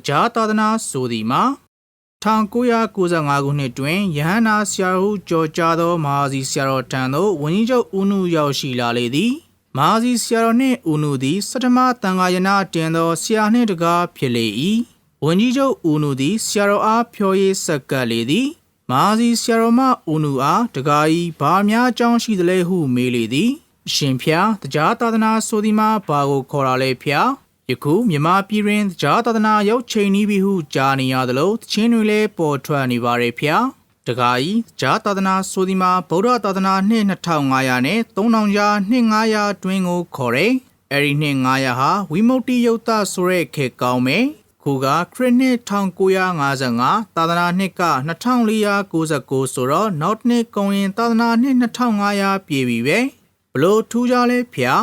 ကြားသာသနာဆိုသည်မှာ1995ခုနှစ်တွင်ယဟန္တာဆရာဟုကြော်ကြားသောမဟာစီဆရာတော်ထံသို့ဝန်ကြီးချုပ်ဦးနုရောက်ရှိလာလေသည်မဟာစီဆရာတော်နှင့်ဦးနုသည်စတ္တမသံဃာယနာတင်သောဆရာနှင့်တကားဖြစ်လေ၏ဝန်ကြီးချုပ်ဦးနုသည်ဆရာတော်အားဖြောရေးဆက်ကပ်လေသည်မဟာစီဆရာတော်မှဦးနုအားတကားဤဘာများအကြောင်းရှိသလဲဟုမေးလေသည်အရှင်ဖျားတရားသာသနာဆိုသည်မှာဘာကိုခေါ်ရလဲဖျားယခုမြန်မာပြည်တွင်တရားသာသနာရောက်ချိန်နီးပြီဟုကြားနေရသလိုသချင်းတွေလည်းပေါ်ထွက်နေပါရဲ့ဖျားတကားဤတရားသာသနာဆိုသည်မှာဗုဒ္ဓသာသနာနှစ်2500နဲ့3000ကြားနှစ်900တွင်ကိုခေါ်တယ်အဲ့ဒီနှစ်900ဟာဝိမု ക്തി ယုတ်တဆိုတဲ့ခေတ်ကောင်းမယ်ခုကခရစ်နှစ်1955သာသနာနှစ်က2499ဆိုတော့နောက်နှစ်ကုန်ရင်သာသနာနှစ်2500ပြည့်ပြီပဲဘလို့ထူးကြလဲဖျား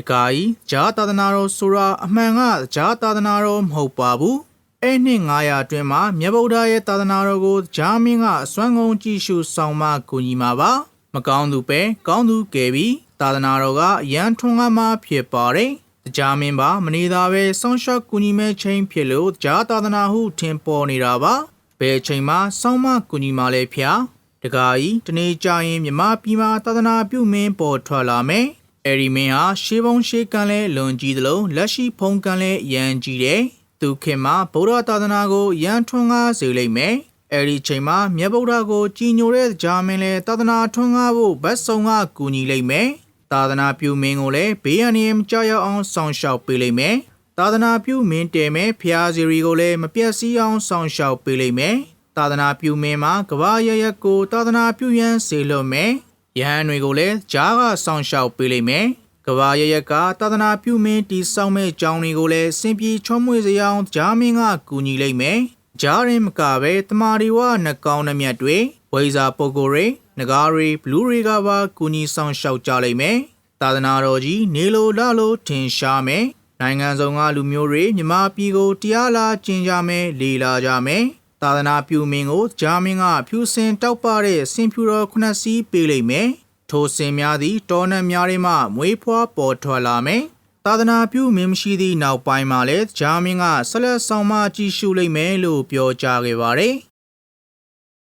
တကားဤဂျာသာသနာတော်ဆိုတာအမှန်ကဂျာသာသနာတော်မဟုတ်ပါဘူးအဲ့နှစ်900အတွင်းမှာမြတ်ဗုဒ္ဓရဲ့သာသနာတော်ကိုဂျာမင်းကအစွမ်းကုန်ကြည့်ရှုဆောင်မကူညီမှာပါမကောင်းသူပဲကောင်းသူကယ်ပြီးသာသနာတော်ကအရန်ထွန်းကားမှဖြစ်ပါတယ်ဂျာမင်းပါမနေသာပဲဆောင်းရှော့ကူညီမဲ့ချိန်ဖြစ်လို့ဂျာသာသနာဟုထင်ပေါ်နေတာပါဘယ်ချိန်မှာဆောင်းမကူညီမှလဲဖျားတကားဤတနေ့ကျရင်မြမပြည်မှာသာသနာပြုမင်းပေါ်ထွက်လာမယ်အဲ့ဒီမင်းဟာရှေးဘုံရှေးကံလဲလွန်ကြီးသလိုလက်ရှိဖုံကံလဲရန်ကြီးတယ်သူခင်မှာဗုဒ္ဓသာသနာကိုရန်ထွန်းကားစေလိမ့်မယ်အဲ့ဒီချိန်မှာမြတ်ဗုဒ္ဓကိုကြီးညိုတဲ့ဂျာမင်းလဲသာသနာထွန်းကားဖို့ဗတ်စုံကကူညီလိမ့်မယ်သာသနာပြုမင်းကိုလည်းဘေးအန္တရာယ်မကြောက်ရောက်အောင်ဆောင်ရှောက်ပေးလိမ့်မယ်သာသနာပြုမင်းတဲမယ်ဖျားစီရီကိုလည်းမပြတ်စည်းအောင်ဆောင်ရှောက်ပေးလိမ့်မယ်သာသနာပြုမင်းမှာကဘာရရက်ကိုသာသနာပြုရန်စေလွတ်မယ်ယဟန်တွေကိုလည်းကြားကဆောင်ရှောက်ပေးလိမ့်မယ်ကဘာရရက်ကသာသနာပြုမင်းတီဆောင်မဲ့ကြောင်းတွေကိုလည်းစင်ပြေချောမွေ့စေအောင်ဂျာမင်းကကူညီလိမ့်မယ်ဂျာရင်မကပဲတမာရီဝနှကောင်းနှမြတ်တွေဝိဇာပုဂ္ဂိုလ်တွေနဂါရီဘလူးတွေကပါကူညီဆောင်ရှောက်ကြလိမ့်မယ်သာသနာတော်ကြီးနေလိုလာလို့ထင်ရှားမယ်နိုင်ငံစုံကလူမျိုးတွေမြမပြည်ကိုတရားလာကျင့်ကြမယ်လေလာကြမယ်သာသနာပြုမင်းကိုဂျာမင်းကဖြူစင်တောက်ပတဲ့စင်ဖြူတော်ခုနှစ်စီးပေးလိမ့်မယ်ထိုစင်များသည်တောနက်များတွေမှမွေးဖွားပေါ်ထွက်လာမယ်သာသနာပြုမင်းမရှိသည့်နောက်ပိုင်းမှာလည်းဂျာမင်းကဆက်လက်ဆောင်မကြည့်ရှုလိမ့်မယ်လို့ပြောကြားခဲ့ပါတယ်